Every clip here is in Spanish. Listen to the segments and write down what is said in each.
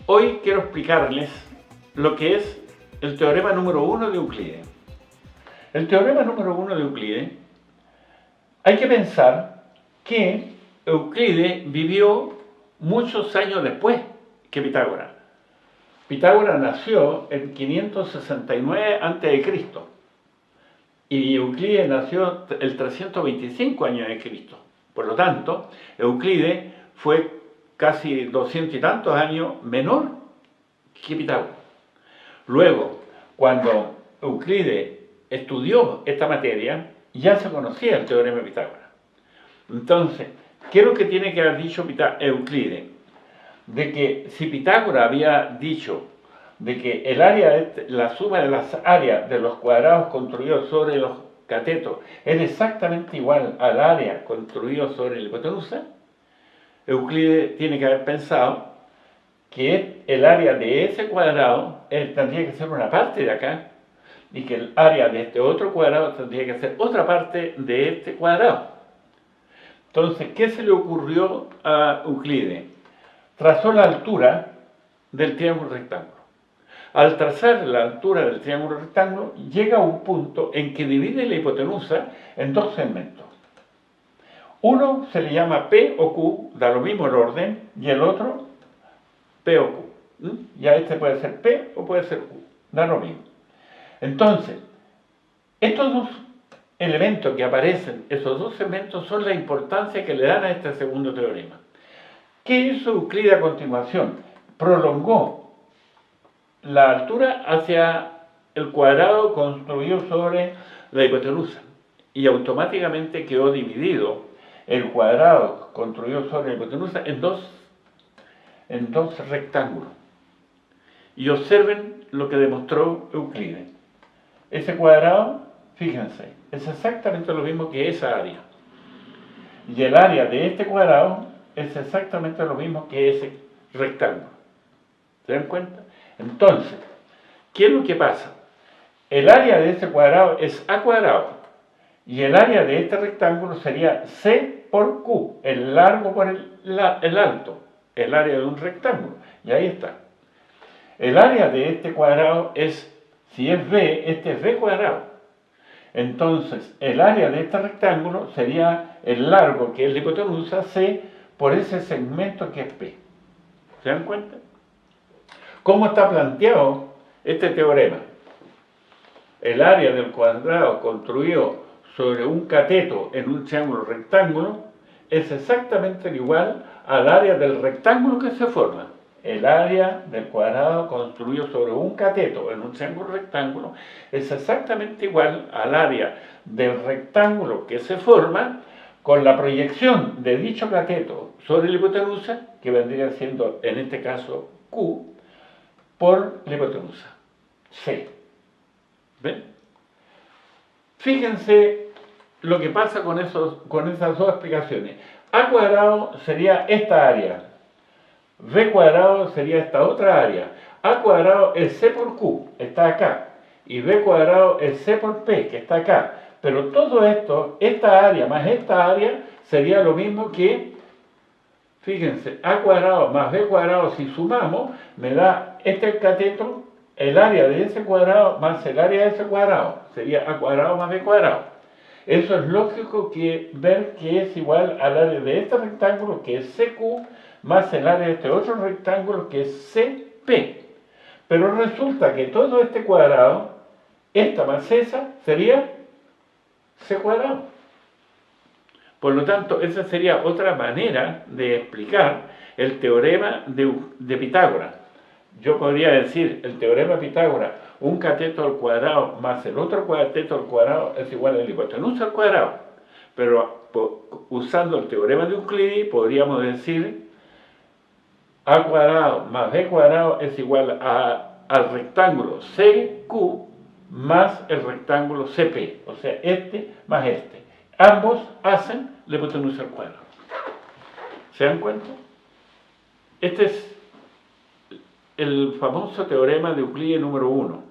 Hoy quiero explicarles lo que es el teorema número 1 de Euclides. El teorema número 1 de Euclides, hay que pensar que Euclides vivió muchos años después que Pitágoras. Pitágoras nació en 569 a.C. y Euclides nació el 325 años de Cristo. Por lo tanto, Euclides fue casi 200 y tantos años menor que Pitágoras. Luego, cuando Euclides estudió esta materia, ya se conocía el teorema de Pitágoras. Entonces, ¿qué es lo que tiene que haber dicho Euclides? De que si Pitágoras había dicho de que el área, la suma de las áreas de los cuadrados construidos sobre los catetos es exactamente igual al área construido sobre la hipotenusa, Euclides tiene que haber pensado que el área de ese cuadrado tendría que ser una parte de acá y que el área de este otro cuadrado tendría que ser otra parte de este cuadrado. Entonces, ¿qué se le ocurrió a Euclides? Trazó la altura del triángulo rectángulo. Al trazar la altura del triángulo rectángulo, llega a un punto en que divide la hipotenusa en dos segmentos. Uno se le llama P o Q, da lo mismo el orden, y el otro P o Q. Ya este puede ser P o puede ser Q, da lo mismo. Entonces, estos dos elementos que aparecen, esos dos segmentos, son la importancia que le dan a este segundo teorema. ¿Qué hizo Euclides a continuación? Prolongó la altura hacia el cuadrado construido sobre la hipotenusa y automáticamente quedó dividido el cuadrado construido sobre la hipotenusa en dos rectángulos. Y observen lo que demostró Euclides. Ese cuadrado, fíjense, es exactamente lo mismo que esa área. Y el área de este cuadrado es exactamente lo mismo que ese rectángulo. ¿Se dan cuenta? Entonces, ¿qué es lo que pasa? El área de ese cuadrado es A cuadrado y el área de este rectángulo sería C por Q, el largo por el alto, el área de un rectángulo. Y ahí está. El área de este cuadrado es, si es B, este es B cuadrado. Entonces, el área de este rectángulo sería el largo, que es la hipotenusa, C, por ese segmento que es P. ¿Se dan cuenta? ¿Cómo está planteado este teorema? El área del cuadrado construido sobre un cateto en un triángulo rectángulo es exactamente igual al área del rectángulo que se forma. El área del cuadrado construido sobre un cateto en un triángulo rectángulo es exactamente igual al área del rectángulo que se forma con la proyección de dicho cateto sobre la hipotenusa, que vendría siendo en este caso Q, por la hipotenusa, C. ¿Ven? Fíjense lo que pasa con esas dos explicaciones. A cuadrado sería esta área, B cuadrado sería esta otra área. A cuadrado es C por Q, está acá, y B cuadrado es C por P, que está acá. Pero todo esto, esta área más esta área, sería lo mismo que, fíjense, A cuadrado más B cuadrado, si sumamos, me da este cateto, el área de ese cuadrado más el área de ese cuadrado. Sería A cuadrado más B cuadrado. Eso es lógico que ver que es igual al área de este rectángulo, que es CQ, más el área de este otro rectángulo, que es CP. Pero resulta que todo este cuadrado, esta más esa, sería C cuadrado. Por lo tanto, esa sería otra manera de explicar el teorema de Pitágoras. Yo podría decir, el teorema de Pitágoras, un cateto al cuadrado más el otro cateto al cuadrado es igual a la hipotenusa al cuadrado. Pero usando el teorema de Euclides, podríamos decir A cuadrado más B cuadrado es igual al rectángulo CQ más el rectángulo CP, o sea, este más este. Ambos hacen la hipotenusa al cuadrado. ¿Se dan cuenta? Este es el famoso teorema de Euclides número 1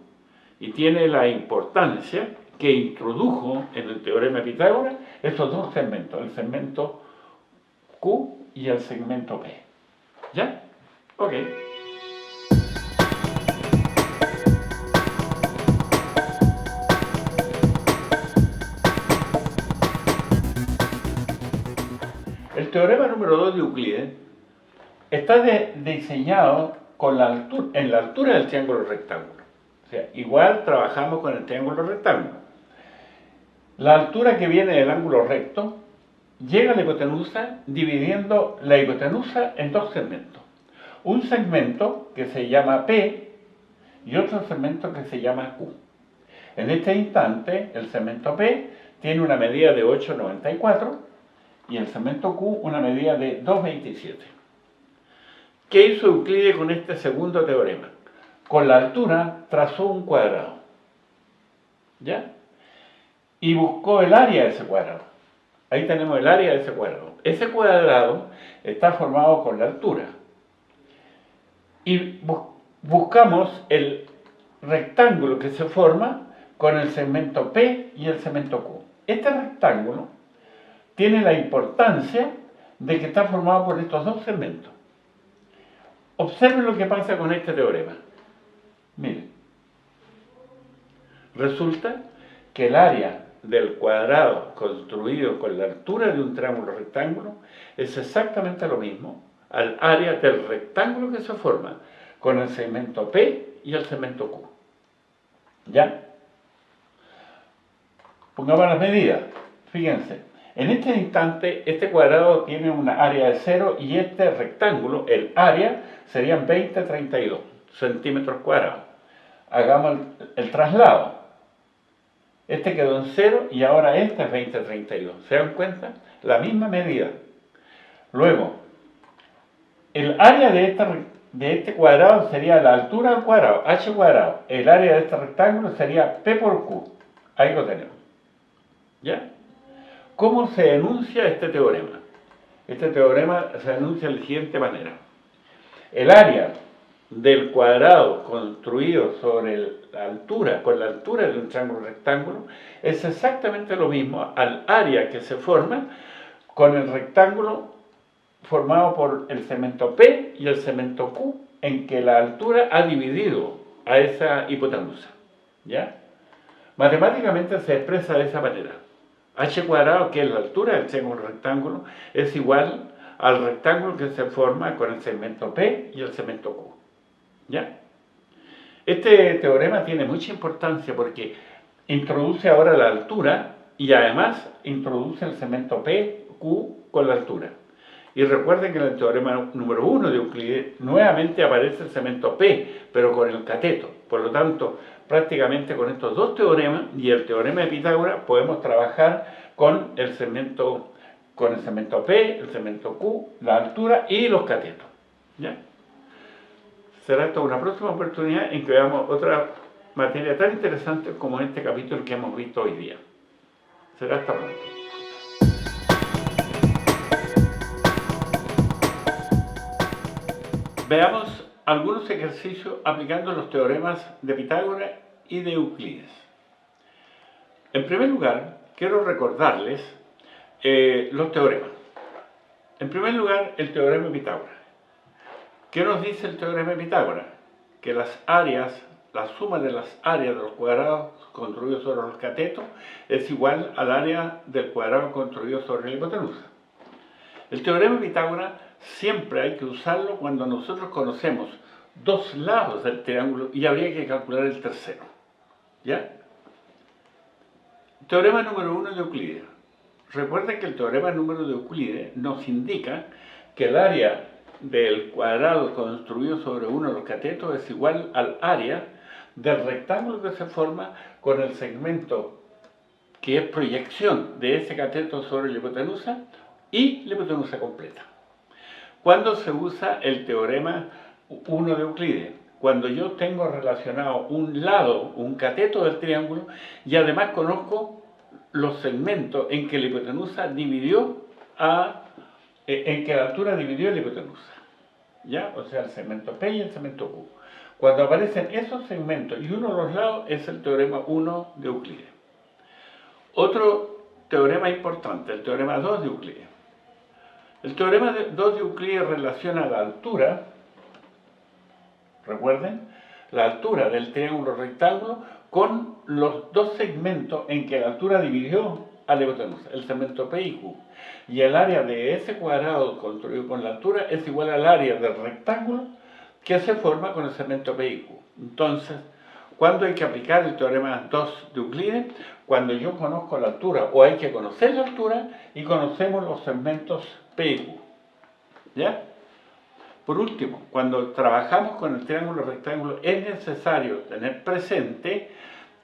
y tiene la importancia que introdujo en el teorema de Pitágoras esos dos segmentos, el segmento Q y el segmento P. ¿Ya? Ok. teorema número 2 de Euclides está diseñado en la altura del triángulo rectángulo. O sea, igual trabajamos con el triángulo rectángulo. La altura que viene del ángulo recto llega a la hipotenusa dividiendo la hipotenusa en dos segmentos. Un segmento que se llama P y otro segmento que se llama Q. En este instante, el segmento P tiene una medida de 8,94 y el segmento Q una medida de 2,27. ¿Qué hizo Euclides con este segundo teorema? Con la altura trazó un cuadrado, ¿ya? Y buscó el área de ese cuadrado. Ahí tenemos el área de ese cuadrado. Ese cuadrado está formado con la altura. Y buscamos el rectángulo que se forma con el segmento P y el segmento Q. Este rectángulo tiene la importancia de que está formado por estos dos segmentos. Observen lo que pasa con este teorema. Miren. Resulta que el área del cuadrado construido con la altura de un triángulo rectángulo es exactamente lo mismo al área del rectángulo que se forma con el segmento P y el segmento Q. ¿Ya? Pongamos las medidas. Fíjense, en este instante este cuadrado tiene una área de 0 y este rectángulo, el área, serían 20,32 centímetros cuadrados. Hagamos el traslado. Este quedó en 0 y ahora este es 20,32. ¿Se dan cuenta? La misma medida. Luego, el área de este cuadrado sería la altura del cuadrado, h cuadrado. El área de este rectángulo sería P por Q. Ahí lo tenemos. ¿Ya? ¿Cómo se enuncia este teorema? Este teorema se enuncia de la siguiente manera. El área del cuadrado construido sobre la altura, con la altura de un triángulo rectángulo, es exactamente lo mismo al área que se forma con el rectángulo formado por el segmento P y el segmento Q, en que la altura ha dividido a esa hipotenusa. ¿Ya? Matemáticamente se expresa de esa manera. H cuadrado, que es la altura del triángulo rectángulo, es igual al rectángulo que se forma con el segmento P y el segmento Q. ¿Ya? Este teorema tiene mucha importancia porque introduce ahora la altura y además introduce el segmento P, Q con la altura. Y recuerden que en el teorema número 1 de Euclides nuevamente aparece el segmento P, pero con el cateto. Por lo tanto, prácticamente con estos dos teoremas y el teorema de Pitágoras podemos trabajar con el segmento P, el segmento Q, la altura y los catetos. ¿Ya? Será esta una próxima oportunidad en que veamos otra materia tan interesante como este capítulo que hemos visto hoy día. Será hasta pronto. Veamos algunos ejercicios aplicando los teoremas de Pitágoras y de Euclides. En primer lugar, quiero recordarles los teoremas. En primer lugar, el teorema de Pitágoras. ¿Qué nos dice el teorema de Pitágoras? Que las áreas, la suma de las áreas de los cuadrados construidos sobre los catetos es igual al área del cuadrado construido sobre la hipotenusa. El teorema de Pitágoras siempre hay que usarlo cuando nosotros conocemos dos lados del triángulo y habría que calcular el tercero. ¿Ya? Teorema número 1 de Euclides. Recuerden que el teorema número de Euclides nos indica que el área del cuadrado construido sobre uno de los catetos es igual al área del rectángulo que se forma con el segmento que es proyección de ese cateto sobre la hipotenusa y la hipotenusa completa. ¿Cuándo se usa el teorema 1 de Euclides? Cuando yo tengo relacionado un lado, un cateto del triángulo y además conozco los segmentos en que la hipotenusa dividió en que la altura dividió la hipotenusa. ¿Ya? O sea, el segmento P y el segmento Q. Cuando aparecen esos segmentos y uno de los lados es el teorema 1 de Euclides. Otro teorema importante, el teorema 2 de Euclides. El teorema 2 de Euclides relaciona la altura, recuerden, la altura del triángulo rectángulo con los dos segmentos en que la altura dividió a la hipotenusa, el segmento P y Q. Y el área de ese cuadrado construido con la altura es igual al área del rectángulo que se forma con el segmento P y Q. Entonces, ¿cuándo hay que aplicar el teorema 2 de Euclides? Cuando yo conozco la altura, o hay que conocer la altura y conocemos los segmentos P y Q. ¿Ya? Por último, cuando trabajamos con el triángulo rectángulo es necesario tener presente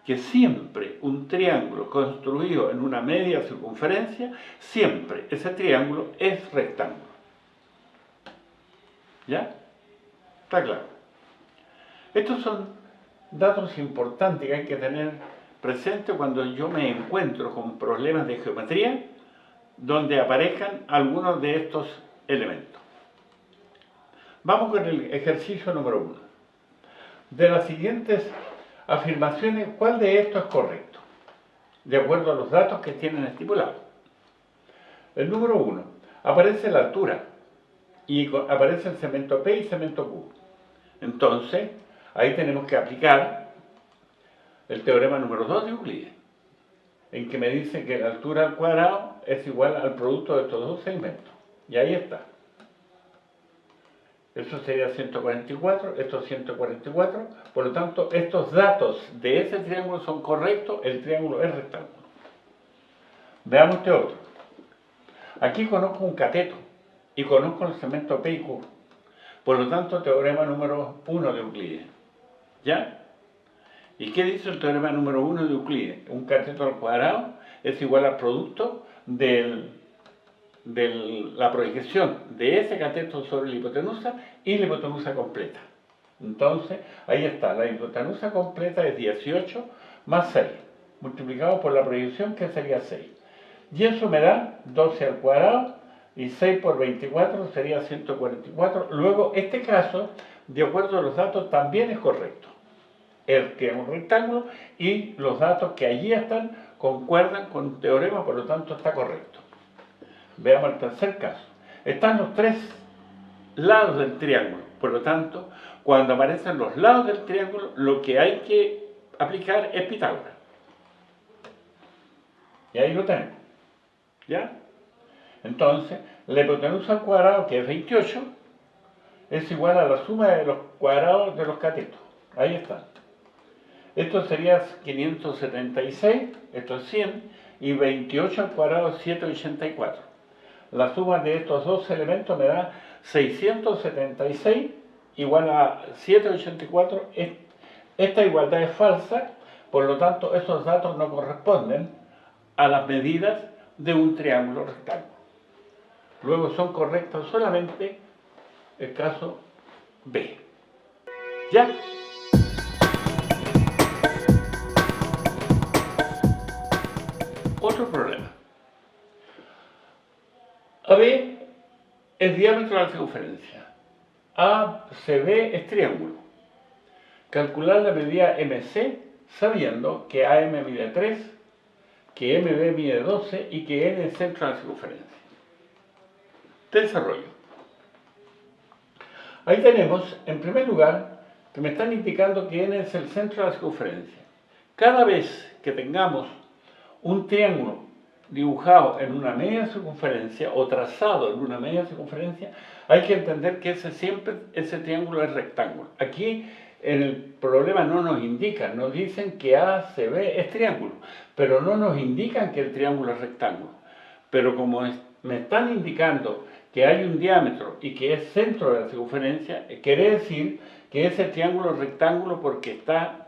que siempre un triángulo construido en una media circunferencia, siempre ese triángulo es rectángulo. ¿Ya? ¿Está claro? Estos son datos importantes que hay que tener presente cuando yo me encuentro con problemas de geometría donde aparezcan algunos de estos elementos. Vamos con el ejercicio número 1. De las siguientes afirmaciones, ¿cuál de estos es correcto? De acuerdo a los datos que tienen estipulados. El número 1. Aparece la altura y aparece el segmento P y segmento Q. Entonces, ahí tenemos que aplicar el teorema número 2 de Euclides, en que me dice que la altura al cuadrado es igual al producto de estos dos segmentos. Y ahí está. Eso sería 144, esto es 144. Por lo tanto, estos datos de ese triángulo son correctos, el triángulo es rectángulo. Veamos este otro. Aquí conozco un cateto y conozco el segmento P y Q. Por lo tanto, teorema número 1 de Euclides. ¿Ya? ¿Y qué dice el teorema número 1 de Euclides? Un cateto al cuadrado es igual al producto de la proyección de ese cateto sobre la hipotenusa y la hipotenusa completa. Entonces, ahí está, la hipotenusa completa es 18 más 6, multiplicado por la proyección que sería 6. Y eso me da 12 al cuadrado y 6 por 24 sería 144. Luego, este caso, de acuerdo a los datos, también es correcto. El triángulo rectángulo y los datos que allí están concuerdan con un teorema, por lo tanto está correcto. Veamos el tercer caso. Están los tres lados del triángulo, por lo tanto, cuando aparecen los lados del triángulo, lo que hay que aplicar es Pitágoras. Y ahí lo tenemos. ¿Ya? Entonces, la hipotenusa al cuadrado, que es 28, es igual a la suma de los cuadrados de los catetos. Ahí está. Esto sería 576, esto es 100, y 28 al cuadrado es 784. La suma de estos dos elementos me da 676 igual a 784. Esta igualdad es falsa, por lo tanto esos datos no corresponden a las medidas de un triángulo rectángulo. Luego son correctos solamente el caso B. ¿Ya? Otro problema. AB es diámetro de la circunferencia. ACB es triángulo. Calcular la medida MC sabiendo que AM mide 3, que MB mide 12 y que N es centro de la circunferencia. Desarrollo. Ahí tenemos, en primer lugar, que me están indicando que N es el centro de la circunferencia. Cada vez que tengamos un triángulo dibujado en una media circunferencia o trazado en una media circunferencia, hay que entender que ese triángulo es rectángulo. Aquí en el problema no nos indican, nos dicen que ACB es triángulo, pero no nos indican que el triángulo es rectángulo. Pero como me están indicando que hay un diámetro y que es centro de la circunferencia, quiere decir que ese triángulo es rectángulo porque está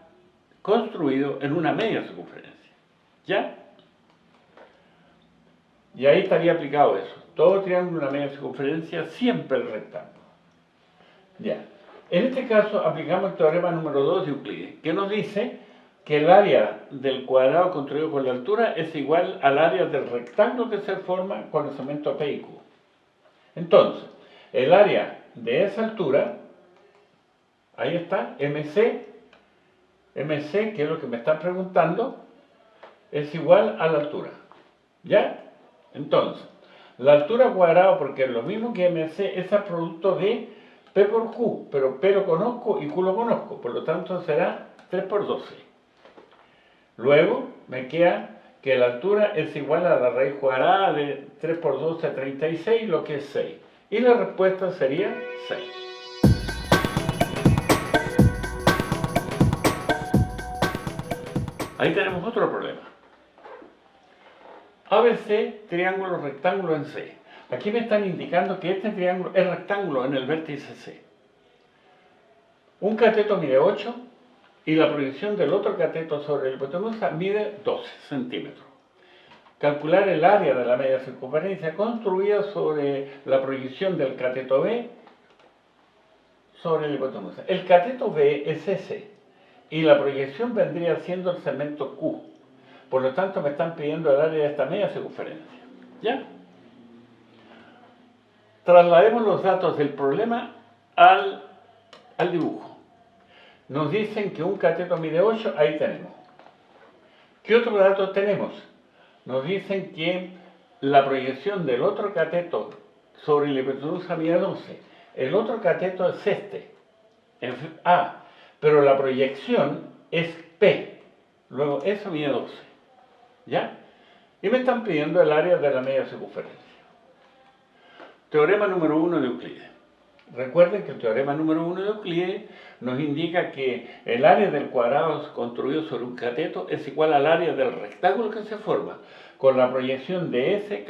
construido en una media circunferencia. ¿Ya? Y ahí estaría aplicado eso. Todo triángulo en una media circunferencia siempre es rectángulo. Ya. En este caso aplicamos el teorema número 2 de Euclides, que nos dice que el área del cuadrado construido por la altura es igual al área del rectángulo que se forma con el segmento P y Q. Entonces, el área de esa altura, ahí está, MC, que es lo que me están preguntando, es igual a la altura. ¿Ya? Entonces, la altura cuadrada, porque es lo mismo que MC, es el producto de P por Q, pero P lo conozco y Q lo conozco, por lo tanto será 3 por 12. Luego me queda que la altura es igual a la raíz cuadrada de 3 por 12, 36, lo que es 6. Y la respuesta sería 6. Ahí tenemos otro problema. ABC, triángulo rectángulo en C. Aquí me están indicando que este triángulo es rectángulo en el vértice C. Un cateto mide 8 y la proyección del otro cateto sobre la hipotenusa mide 12 centímetros. Calcular el área de la media circunferencia construida sobre la proyección del cateto B sobre la hipotenusa. El cateto B es ese y la proyección vendría siendo el segmento Q. Por lo tanto, me están pidiendo el área de esta media circunferencia. ¿Ya? Traslademos los datos del problema al dibujo. Nos dicen que un cateto mide 8, ahí tenemos. ¿Qué otro dato tenemos? Nos dicen que la proyección del otro cateto sobre la hipotenusa mide 12. El otro cateto es este, es A, pero la proyección es P. Luego, eso mide 12. ¿Ya? Y me están pidiendo el área de la media circunferencia. Teorema número 1 de Euclides. Recuerden que el teorema número 1 de Euclides nos indica que el área del cuadrado construido sobre un cateto es igual al área del rectángulo que se forma con la proyección de ese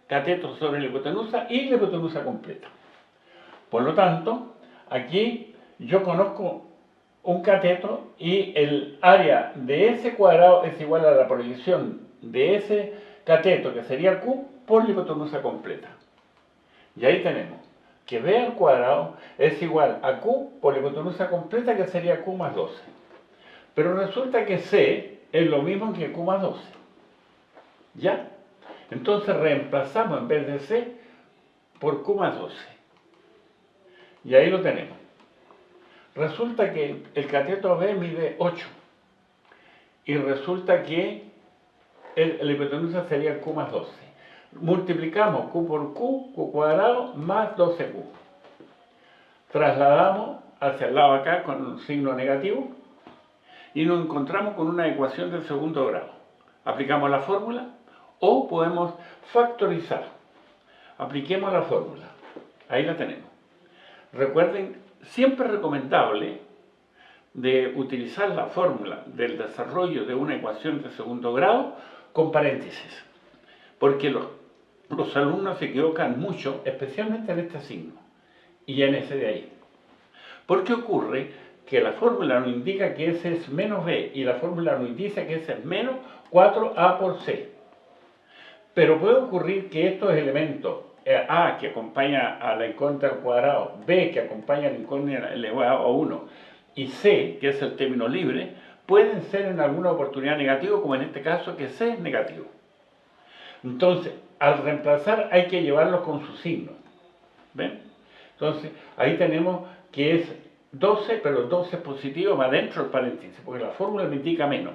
cateto sobre la hipotenusa y la hipotenusa completa. Por lo tanto, aquí yo conozco un cateto y el área de ese cuadrado es igual a la proyección de ese cateto, que sería Q, por la hipotenusa completa. Y ahí tenemos que B al cuadrado es igual a Q por la hipotenusa completa, que sería Q más 12. Pero resulta que C es lo mismo que Q más 12. ¿Ya? Entonces reemplazamos en vez de C por Q más 12. Y ahí lo tenemos. Resulta que el cateto B mide 8. Y resulta que la hipotenusa sería Q más 12. Multiplicamos Q por Q, Q cuadrado, más 12Q. Trasladamos hacia el lado acá con un signo negativo y nos encontramos con una ecuación de segundo grado. Aplicamos la fórmula o podemos factorizar. Apliquemos la fórmula. Ahí la tenemos. Recuerden, siempre es recomendable de utilizar la fórmula del desarrollo de una ecuación de segundo grado con paréntesis, porque los alumnos se equivocan mucho, especialmente en este signo y en ese de ahí. Porque ocurre que la fórmula nos indica que ese es menos b y la fórmula nos dice que ese es menos 4a por c. Pero puede ocurrir que estos elementos, a que acompaña a la incógnita al cuadrado, b que acompaña a la incógnita elevado a 1 y c, que es el término libre, pueden ser en alguna oportunidad negativos, como en este caso que c es negativo. Entonces, al reemplazar hay que llevarlos con su signo. ¿Ven? Entonces, ahí tenemos que es 12, pero 12 es positivo, va dentro del paréntesis, porque la fórmula me indica menos.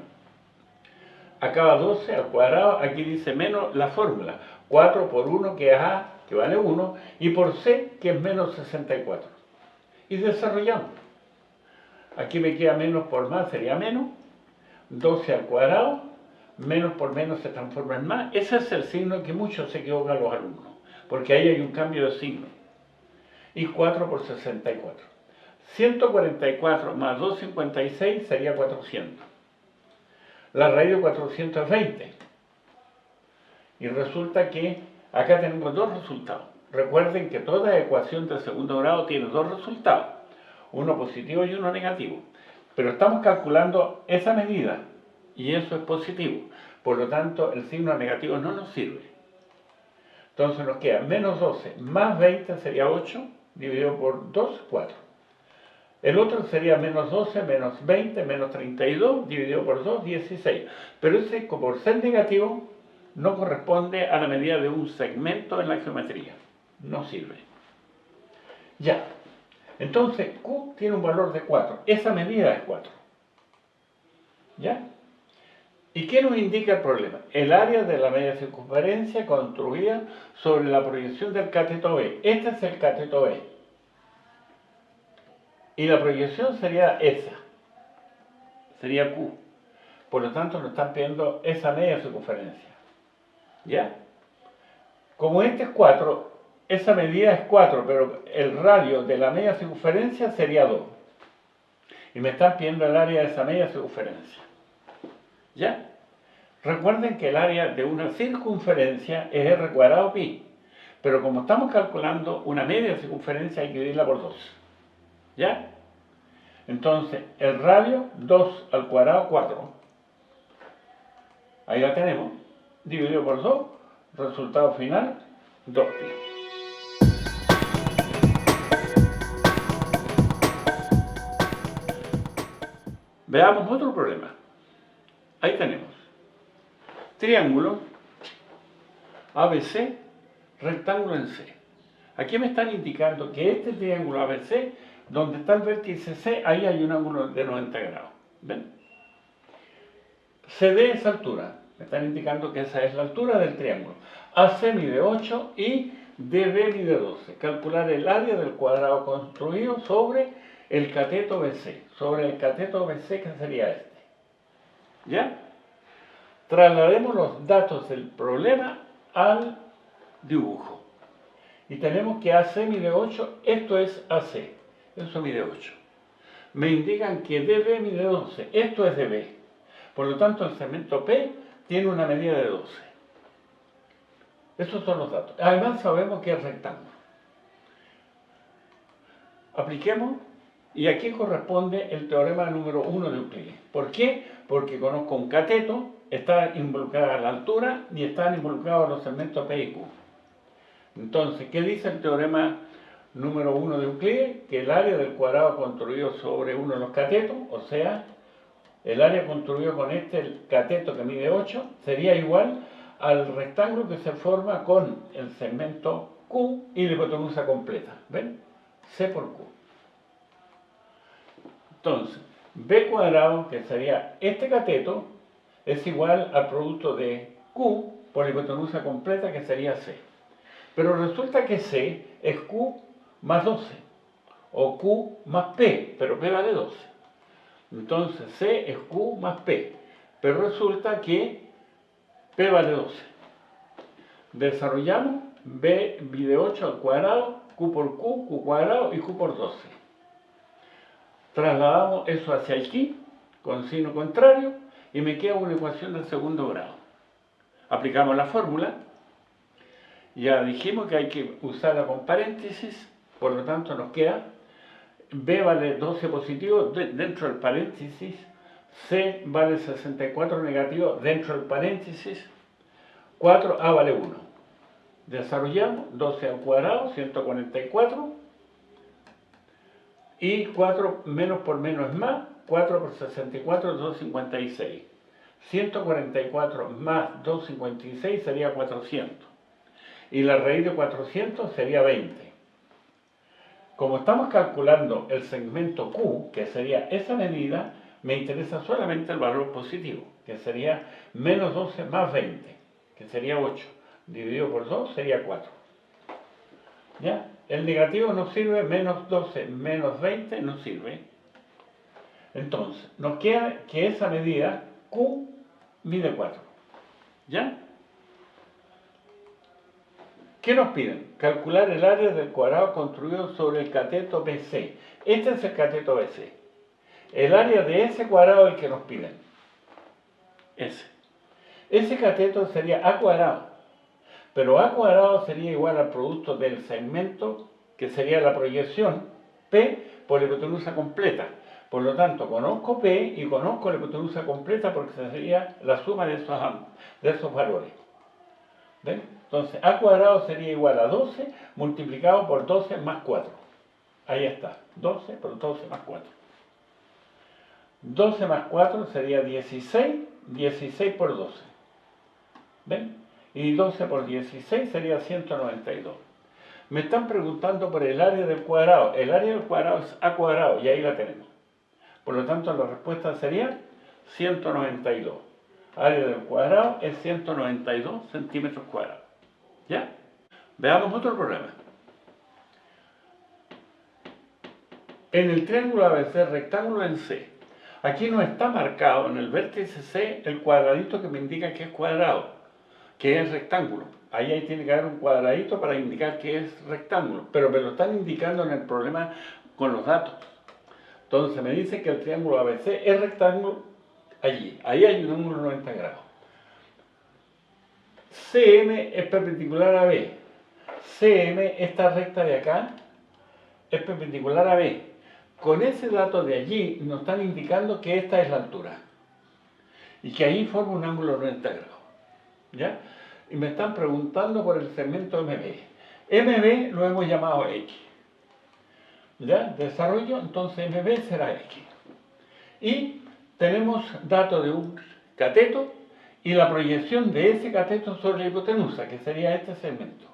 Acá va 12 al cuadrado, aquí dice menos la fórmula. 4 por 1, que es A, que vale 1, y por C, que es menos 64. Y desarrollamos. Aquí me queda menos por más, sería menos. 12 al cuadrado, menos por menos se transforma en más. Ese es el signo que muchos se equivocan los alumnos, porque ahí hay un cambio de signo. Y 4 por 64. 144 más 256 sería 400. La raíz de 420. Y resulta que acá tenemos dos resultados. Recuerden que toda ecuación de segundo grado tiene dos resultados, uno positivo y uno negativo. Pero estamos calculando esa medida y eso es positivo. Por lo tanto, el signo negativo no nos sirve. Entonces nos queda menos 12 más 20 sería 8, dividido por 2, 4. El otro sería menos 12, menos 20, menos 32, dividido por 2, 16. Pero ese, por ser negativo, no corresponde a la medida de un segmento en la geometría. No sirve. Ya. Entonces, Q tiene un valor de 4. Esa medida es 4. ¿Ya? ¿Y qué nos indica el problema? El área de la media circunferencia construida sobre la proyección del cateto B. Este es el cateto B. Y la proyección sería esa. Sería Q. Por lo tanto, nos están pidiendo esa media circunferencia. ¿Ya? Como este es 4, esa medida es 4, pero el radio de la media circunferencia sería 2. Y me están pidiendo el área de esa media circunferencia. ¿Ya? Recuerden que el área de una circunferencia es r cuadrado pi. Pero como estamos calculando una media circunferencia, hay que dividirla por 2. ¿Ya? Entonces, el radio, 2 al cuadrado, 4. Ahí la tenemos. Dividido por 2, resultado final, 2pi. Veamos otro problema. Ahí tenemos triángulo ABC, rectángulo en C. Aquí me están indicando que este triángulo ABC, donde está el vértice C, ahí hay un ángulo de 90 grados. ¿Ven? CD es altura. Me están indicando que esa es la altura del triángulo. AC mide 8 y DB mide 12. Calcular el área del cuadrado construido sobre el cateto BC. Sobre el cateto BC, que sería este. ¿Ya? Traslademos los datos del problema al dibujo. Y tenemos que AC mide 8, esto es AC, eso mide 8. Me indican que DB mide 12, esto es DB. Por lo tanto, el segmento P tiene una medida de 12. Esos son los datos. Además, sabemos que es rectángulo. Apliquemos, y aquí corresponde el teorema número 1 de Euclides. ¿Por qué? Porque conozco un cateto, está involucrada la altura y están involucrados los segmentos P y Q. Entonces, ¿qué dice el teorema número 1 de Euclides? Que el área del cuadrado construido sobre uno de los catetos, o sea, el área construido con el cateto que mide 8, sería igual al rectángulo que se forma con el segmento Q y la hipotenusa completa. ¿Ven? C por Q. Entonces, B cuadrado, que sería este cateto, es igual al producto de Q por la hipotenusa completa, que sería C. Pero resulta que C es Q más 12, o Q más P, pero P vale 12. Entonces C es Q más P, pero resulta que P vale 12. Desarrollamos B mide 8 al cuadrado, Q por Q, Q cuadrado y Q por 12. Trasladamos eso hacia aquí, con signo contrario, y me queda una ecuación del segundo grado. Aplicamos la fórmula. Ya dijimos que hay que usarla con paréntesis, por lo tanto nos queda B vale 12 positivo dentro del paréntesis, C vale 64 negativo dentro del paréntesis, 4A vale 1. Desarrollamos 12 al cuadrado, 144, y 4 menos por menos es más, 4 por 64 es 256. 144 más 256 sería 400. Y la raíz de 400 sería 20. Como estamos calculando el segmento Q, que sería esa medida, me interesa solamente el valor positivo, que sería menos 12 más 20, que sería 8. Dividido por 2 sería 4. ¿Ya? El negativo no sirve, menos 12 menos 20 no sirve. Entonces, nos queda que esa medida, Q, mide 4. ¿Ya? ¿Qué nos piden? Calcular el área del cuadrado construido sobre el cateto BC. Este es el cateto BC. El área de ese cuadrado es el que nos piden. Ese cateto sería A cuadrado. Pero A cuadrado sería igual al producto del segmento, que sería la proyección, P por la hipotenusa completa. Por lo tanto, conozco P y conozco la hipotenusa completa porque sería la suma de esos valores. ¿Ven? Entonces, A cuadrado sería igual a 12 multiplicado por 12 más 4. Ahí está, 12 por 12 más 4. 12 más 4 sería 16, 16 por 12. ¿Ven? Y 12 por 16 sería 192. Me están preguntando por el área del cuadrado. El área del cuadrado es A cuadrado y ahí la tenemos. Por lo tanto, la respuesta sería 192. Área del cuadrado es 192 centímetros cuadrados. ¿Ya? Veamos otro problema. En el triángulo ABC rectángulo en C, Aquí no está marcado en el vértice C el cuadradito que me indica que es cuadrado, que es rectángulo. Ahí tiene que haber un cuadradito para indicar que es rectángulo, pero me lo están indicando en el problema con los datos. Entonces me dice que el triángulo ABC es rectángulo allí. Ahí hay un ángulo 90 grados. CM es perpendicular a B. CM, esta recta de acá, es perpendicular a B. Con ese dato de allí nos están indicando que esta es la altura. Y que ahí forma un ángulo 90 grados. ¿Ya? Y me están preguntando por el segmento MB. MB lo hemos llamado X. ¿Ya? Desarrollo, entonces MB será X. Y tenemos datos de un cateto y la proyección de ese cateto sobre la hipotenusa, que sería este segmento.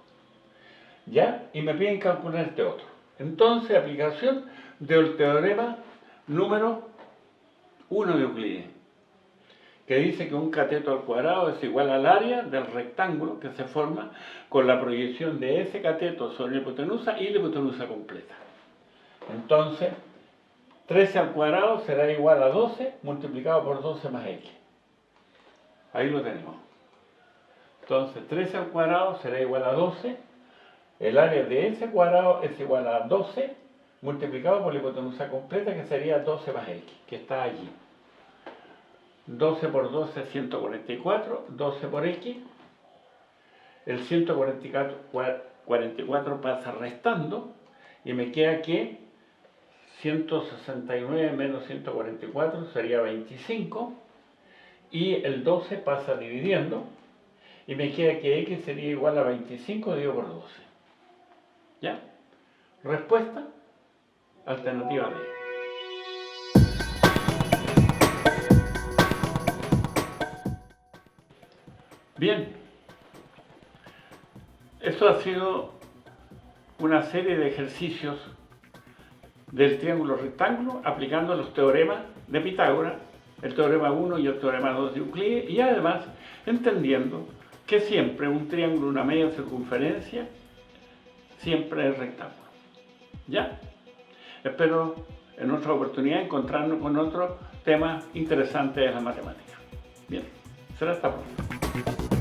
¿Ya? Y me piden calcular este otro. Entonces, aplicación del teorema número 1 de Euclides, que dice que un cateto al cuadrado es igual al área del rectángulo que se forma con la proyección de ese cateto sobre la hipotenusa y la hipotenusa completa. Entonces, 13 al cuadrado será igual a 12 multiplicado por 12 más x. Ahí lo tenemos. Entonces, 13 al cuadrado será igual a 12. El área de ese cuadrado es igual a 12 multiplicado por la hipotenusa completa, que sería 12 más x, que está allí. 12 por 12 es 144, 12 por x. El 144 pasa restando y me queda que 169 menos 144 sería 25. Y el 12 pasa dividiendo y me queda que x sería igual a 25 dividido por 12. ¿Ya? Respuesta, alternativa B. Bien, esto ha sido una serie de ejercicios del triángulo rectángulo aplicando los teoremas de Pitágoras, el teorema 1 y el teorema 2 de Euclides, y además entendiendo que siempre un triángulo, una media circunferencia, siempre es rectángulo. ¿Ya? Espero en otra oportunidad encontrarnos con otro tema interesante de la matemática. Bien, será hasta pronto.